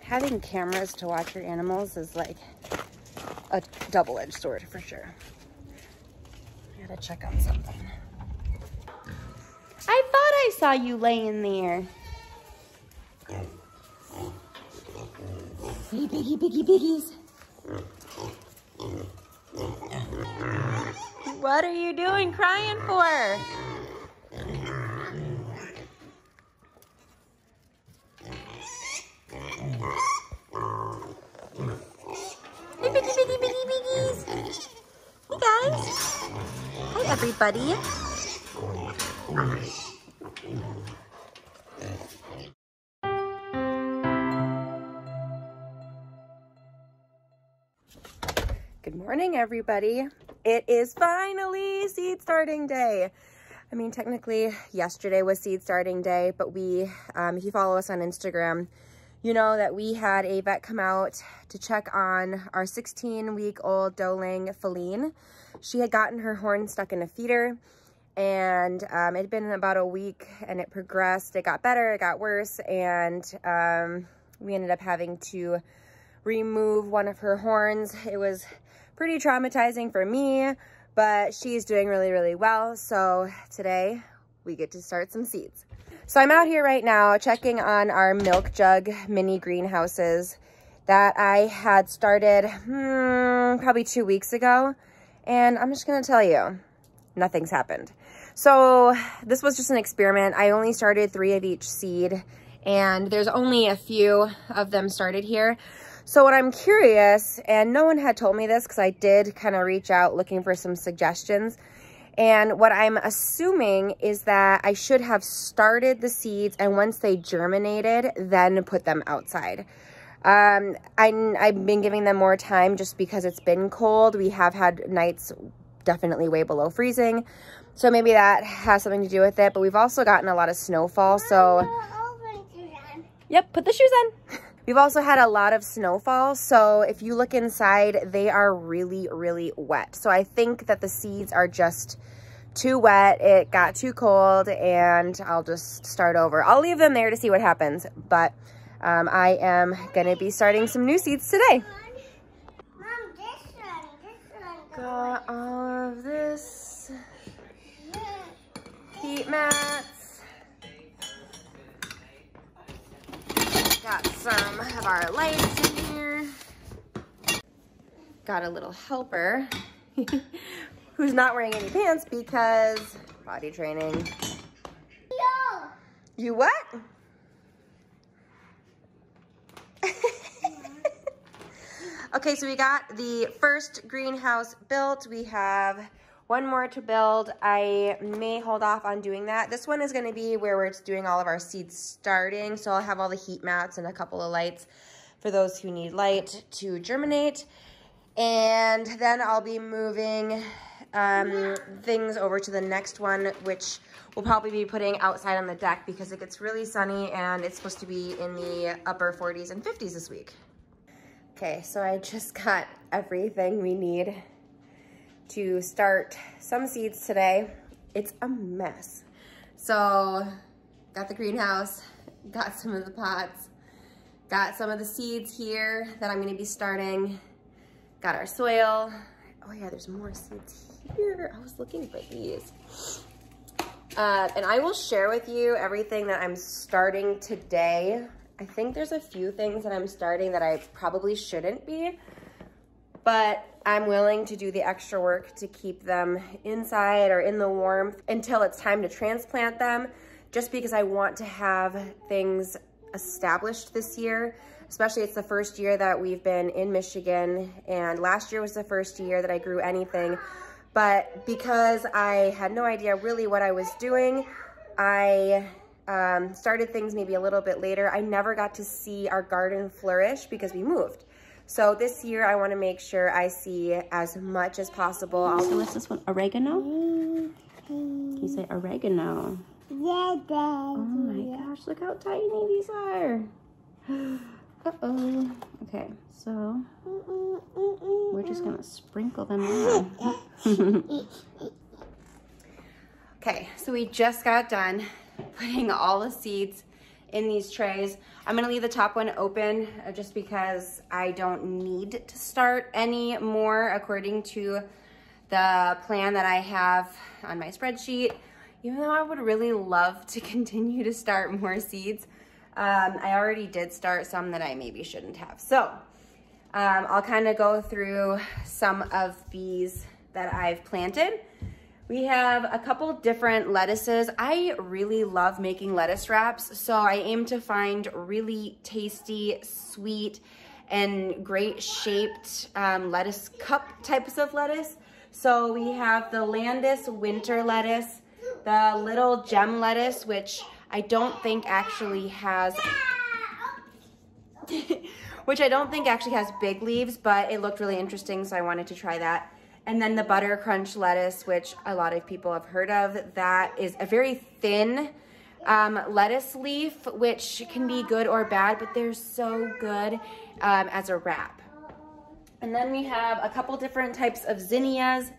having cameras to watch your animals is like a double-edged sword for sure. I gotta check on something. I thought I saw you laying there. Hey, piggies. What are you doing crying for? Hey, piggies. Hey, guys. Hi, everybody. Good morning, everybody. It is finally seed starting day. I mean, technically yesterday was seed starting day, but we, if you follow us on Instagram, you know that we had a vet come out to check on our 16-week-old doeling Feline. She had gotten her horn stuck in a feeder, and it had been about a week, and it progressed. It got better, it got worse, and we ended up having to remove one of her horns. It was pretty traumatizing for me, but she's doing really, really well. So today we get to start some seeds. So I'm out here right now checking on our milk jug mini greenhouses that I had started probably 2 weeks ago. And I'm just gonna tell you, nothing's happened. So this was just an experiment. I only started 3 of each seed, and there's only a few of them started here. So what I'm curious, and no one had told me this because I did kind of reach out looking for some suggestions, and what I'm assuming is that I should have started the seeds, and once they germinated, then put them outside. I've been giving them more time just because it's been cold. We have had nights definitely way below freezing, so maybe that has something to do with it, but we've also gotten a lot of snowfall, so... Yep, put the shoes on. We've also had a lot of snowfall, so if you look inside, they are really, really wet. So I think that the seeds are just too wet. It got too cold, and I'll just start over. I'll leave them there to see what happens, but I am gonna be starting some new seeds today. Mom, this one. Got all of this. Heat mats. Got some of our lights in here. Got a little helper who's not wearing any pants because potty training. Yo. You what? Okay, so we got the first greenhouse built. We have one more to build. I may hold off on doing that. This one is gonna be where we're doing all of our seeds starting. So I'll have all the heat mats and a couple of lights for those who need light to germinate. And then I'll be moving things over to the next one, which we'll probably be putting outside on the deck because it gets really sunny and it's supposed to be in the upper 40s and 50s this week. Okay, so I just got everything we need to start some seeds today. It's a mess. So got the greenhouse, got some of the pots, got some of the seeds here that I'm gonna be starting, got our soil. Oh yeah, there's more seeds here. I was looking for these. And I will share with you everything that I'm starting today. I think there's a few things that I'm starting that I probably shouldn't be, but I'm willing to do the extra work to keep them inside or in the warmth until it's time to transplant them, just because I want to have things established this year. Especially it's the first year that we've been in Michigan, and last year was the first year that I grew anything. But because I had no idea really what I was doing, I started things maybe a little bit later. I never got to see our garden flourish because we moved. So this year I want to make sure I see as much as possible. So what's this one? Oregano? Can you say oregano? Yeah, Dad. Oh my gosh, look how tiny these are. Uh-oh. Okay, so we're just gonna sprinkle them on. Okay, so we just got done putting all the seeds in these trays. I'm gonna leave the top one open just because I don't need to start any more according to the plan that I have on my spreadsheet. Even though I would really love to continue to start more seeds, I already did start some that I maybe shouldn't have. So I'll kind of go through some of these that I've planted. We have a couple different lettuces. I really love making lettuce wraps, so I aim to find really tasty, sweet, and great shaped lettuce cup types of lettuce. So we have the Landis winter lettuce, the little gem lettuce, which I don't think actually has big leaves, but it looked really interesting, so I wanted to try that. And then the butter crunch lettuce, which a lot of people have heard of. That is a very thin lettuce leaf, which can be good or bad, but they're so good as a wrap. And then we have a couple different types of zinnias,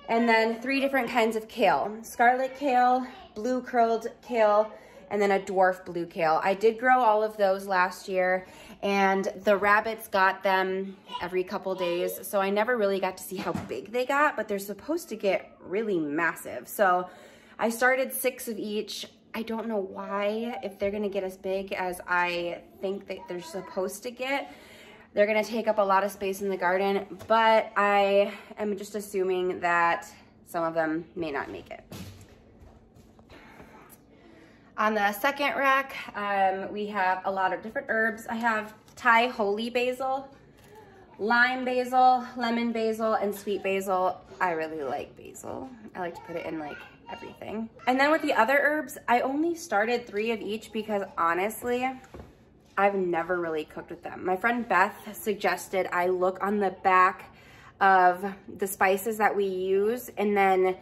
and then 3 different kinds of kale. Scarlet kale, blue curled kale, and then a dwarf blue kale. I did grow all of those last year, and the rabbits got them every couple days, so I never really got to see how big they got, but they're supposed to get really massive. So I started 6 of each. I don't know why, if they're gonna get as big as I think that they're supposed to get. They're gonna take up a lot of space in the garden, but I am just assuming that some of them may not make it. On the second rack, we have a lot of different herbs. I have Thai holy basil, lime basil, lemon basil, and sweet basil. I really like basil. I like to put it in like everything. And then with the other herbs, I only started 3 of each because honestly, I've never really cooked with them. My friend Beth suggested I look on the back of the spices that we use and then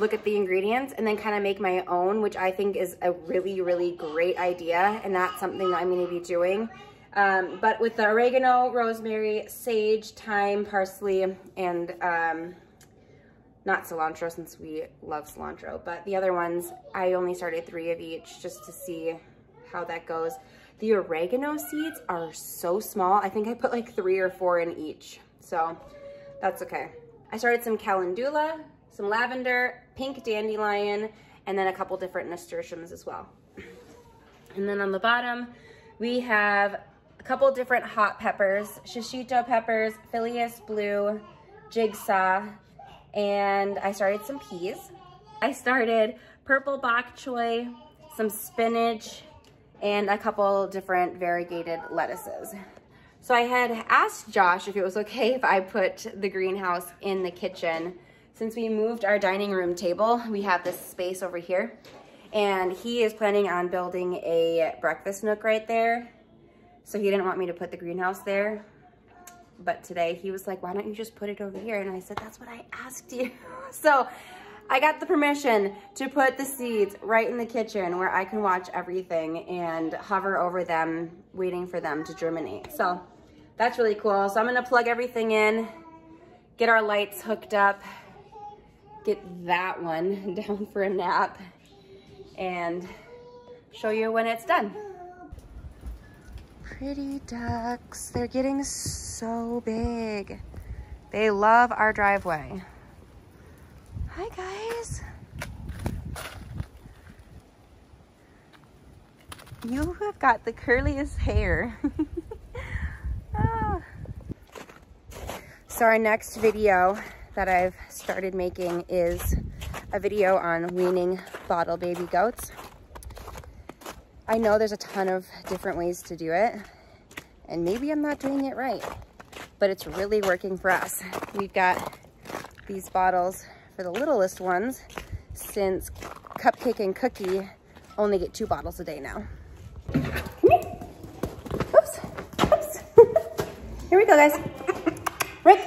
look at the ingredients and then kind of make my own, which I think is a really, really great idea. And that's something that I'm gonna be doing. But with the oregano, rosemary, sage, thyme, parsley, and not cilantro since we love cilantro, but the other ones, I only started 3 of each just to see how that goes. The oregano seeds are so small. I think I put like 3 or 4 in each, so that's okay. I started some calendula, some lavender, pink dandelion, and then a couple different nasturtiums as well. And then on the bottom, we have a couple different hot peppers, shishito peppers, Phileas blue, jigsaw, and I started some peas. I started purple bok choy, some spinach, and a couple different variegated lettuces. So I had asked Josh if it was okay if I put the greenhouse in the kitchen. Since we moved our dining room table, we have this space over here, and he is planning on building a breakfast nook right there. So he didn't want me to put the greenhouse there. But today he was like, why don't you just put it over here? And I said, that's what I asked you. So I got the permission to put the seeds right in the kitchen where I can watch everything and hover over them, waiting for them to germinate. So that's really cool. So I'm gonna plug everything in, get our lights hooked up, get that one down for a nap, and show you when it's done. Pretty ducks, they're getting so big. They love our driveway. Hi guys. You have got the curliest hair. Ah. So our next video that I've started making is a video on weaning bottle baby goats. I know there's a ton of different ways to do it, and maybe I'm not doing it right, but it's really working for us. We've got these bottles for the littlest ones, since Cupcake and Cookie only get 2 bottles a day now. Oops, oops. Here we go, guys. Rick.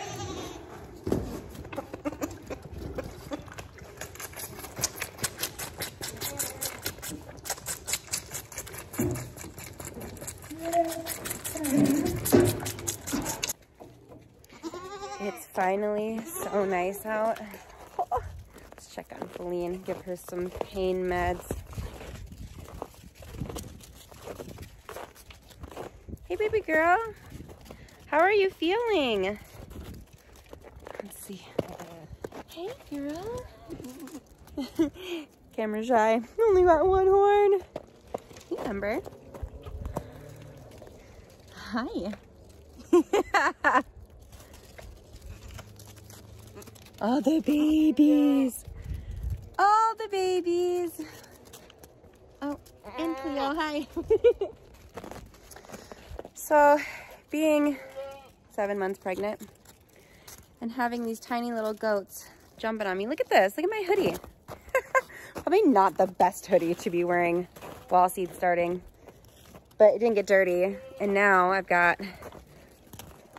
It's finally so nice out. Oh, let's check on Feline, give her some pain meds. Hey, baby girl. How are you feeling? Let's see. Hey, girl. Camera shy. Only got one horn. Hey, Ember. Hi. Oh, the babies. All the babies. Oh, and Cleo, hi. So, being 7 months pregnant and having these tiny little goats jumping on me. Look at this. Look at my hoodie. Probably not the best hoodie to be wearing while seed starting, but it didn't get dirty. And now I've got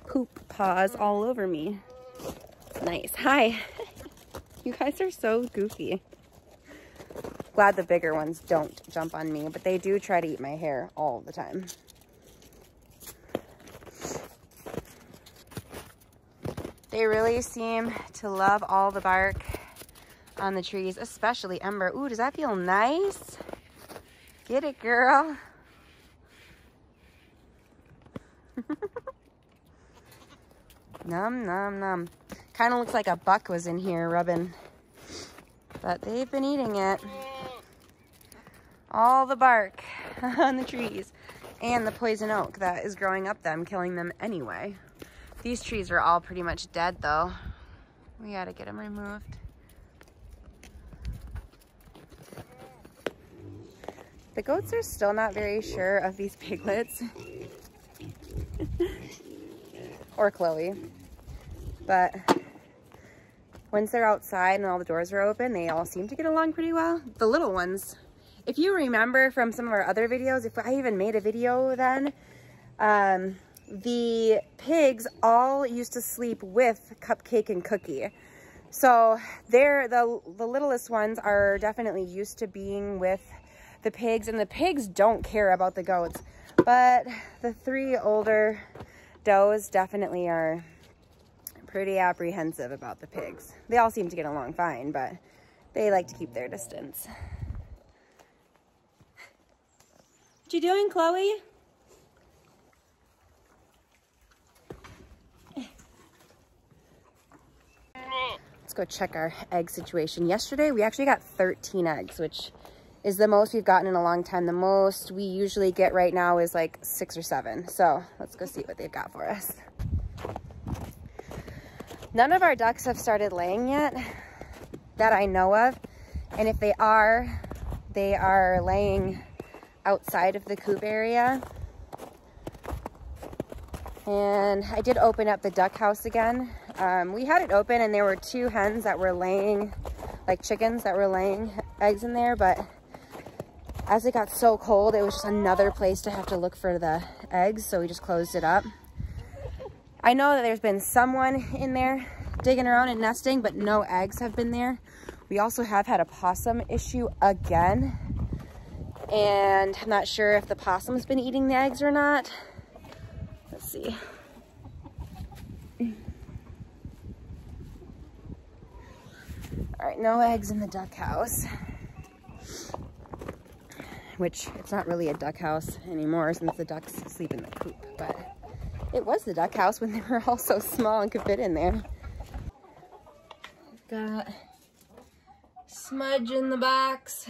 poop paws all over me. Nice. Hi. You guys are so goofy. Glad the bigger ones don't jump on me, but they do try to eat my hair all the time. They really seem to love all the bark on the trees, especially Ember. Ooh, does that feel nice? Get it, girl. Nom, nom, nom. Kind of looks like a buck was in here rubbing, but they've been eating it. All the bark on the trees and the poison oak that is growing up them, killing them anyway. These trees are all pretty much dead though. We gotta get them removed. The goats are still not very sure of these piglets. Or Chloe. But once they're outside and all the doors are open, they all seem to get along pretty well. The little ones, if you remember from some of our other videos, if I even made a video then, the pigs all used to sleep with Cupcake and Cookie. So they're the littlest ones are definitely used to being with the pigs, and the pigs don't care about the goats. But the 3 older does definitely are pretty apprehensive about the pigs. They all seem to get along fine, but they like to keep their distance. What you doing, Chloe? Let's go check our egg situation. Yesterday, we actually got 13 eggs, which is the most we've gotten in a long time. The most we usually get right now is like 6 or 7. So let's go see what they've got for us. None of our ducks have started laying yet that I know of. And if they are laying outside of the coop area. And I did open up the duck house again. We had it open and there were 2 hens that were laying, like chickens that were laying eggs in there, but as it got so cold, it was just another place to have to look for the eggs, so we just closed it up. I know that there's been someone in there digging around and nesting, but no eggs have been there. We also have had a possum issue again, and I'm not sure if the possum's been eating the eggs or not. Let's see. All right, no eggs in the duck house. Which, it's not really a duck house anymore since the ducks sleep in the coop, but it was the duck house when they were all so small and could fit in there. We've got Smudge in the box.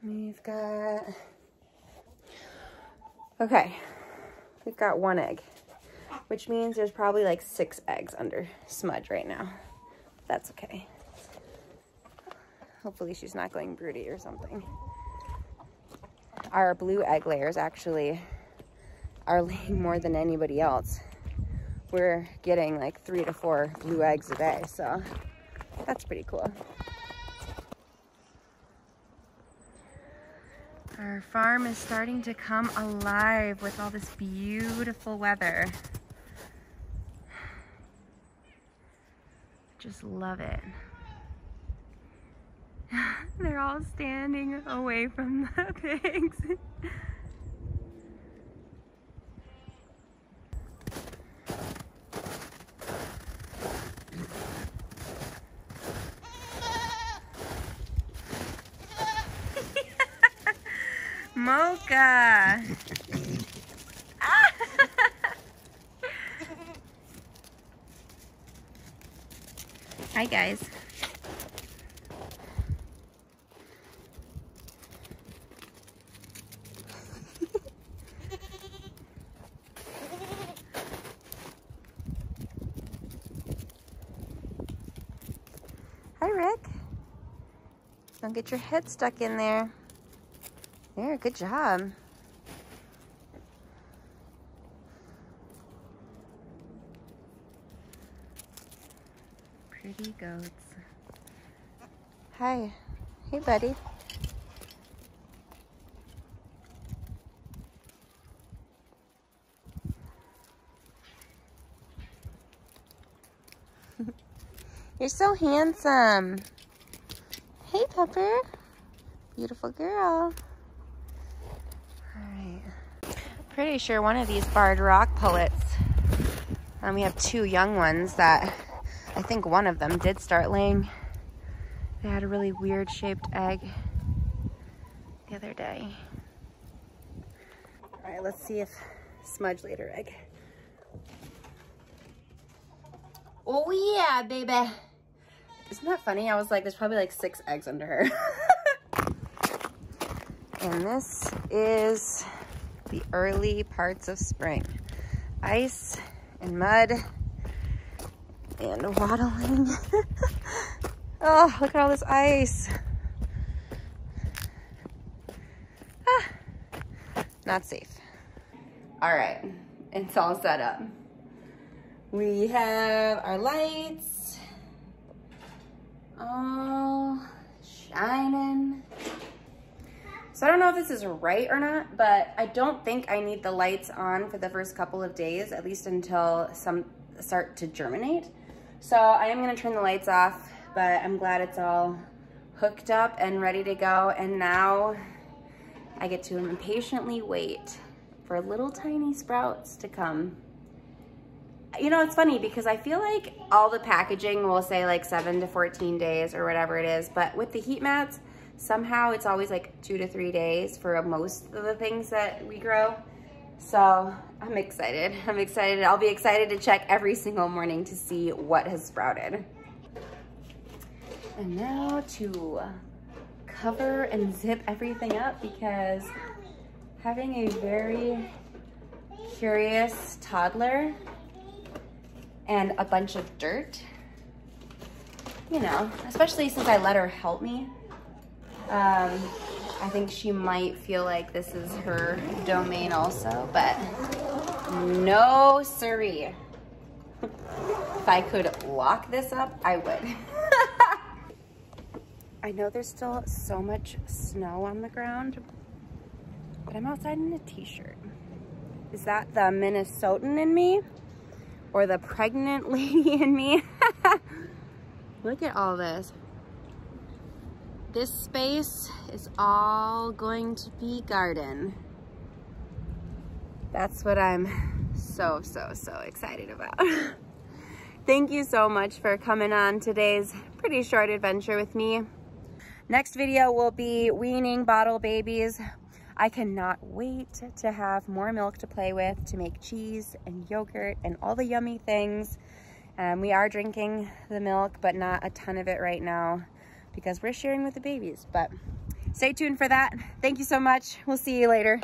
We've got, okay, we've got 1 egg, which means there's probably like 6 eggs under Smudge right now. That's okay. Hopefully she's not going broody or something. Our blue egg layers actually are laying more than anybody else. We're getting like 3 to 4 blue eggs a day, so that's pretty cool. Our farm is starting to come alive with all this beautiful weather. Just love it. They're all standing away from the pigs. Mocha. Ah. Hi, guys. Hi, Rick. Don't get your head stuck in there. There, good job. Pretty goats. Hi. Hey, buddy. You're so handsome. Hey, Pepper. Beautiful girl. All right. Pretty sure one of these barred rock pullets. We have two young ones that I think one of them did start laying. They had a really weird shaped egg the other day. All right, let's see if Smudge laid her egg. Oh yeah, baby. Isn't that funny? I was like, there's probably like 6 eggs under her. And this is the early parts of spring. Ice and mud and waddling. Oh, look at all this ice. Ah, not safe. All right, it's all set up. We have our lights all shining. So I don't know if this is right or not, but I don't think I need the lights on for the first couple of days, at least until some start to germinate. So I am gonna turn the lights off, but I'm glad it's all hooked up and ready to go. And now I get to impatiently wait for little tiny sprouts to come. You know, it's funny because I feel like all the packaging will say like 7 to 14 days or whatever it is, but with the heat mats, somehow it's always like 2 to 3 days for most of the things that we grow. So I'm excited. I'm excited. I'll be excited to check every single morning to see what has sprouted. And now to cover and zip everything up, because having a very curious toddler and a bunch of dirt, you know, especially since I let her help me, I think she might feel like this is her domain also, but no siree. If I could lock this up, I would. I know there's still so much snow on the ground, but I'm outside in a t-shirt. Is that the Minnesotan in me or the pregnant lady in me? Look at all this. This space is all going to be garden. That's what I'm so excited about. Thank you so much for coming on today's pretty short adventure with me. Next video will be weaning bottle babies. I cannot wait to have more milk to play with, to make cheese and yogurt and all the yummy things. We are drinking the milk, but not a ton of it right now because we're sharing with the babies. But stay tuned for that. Thank you so much. We'll see you later.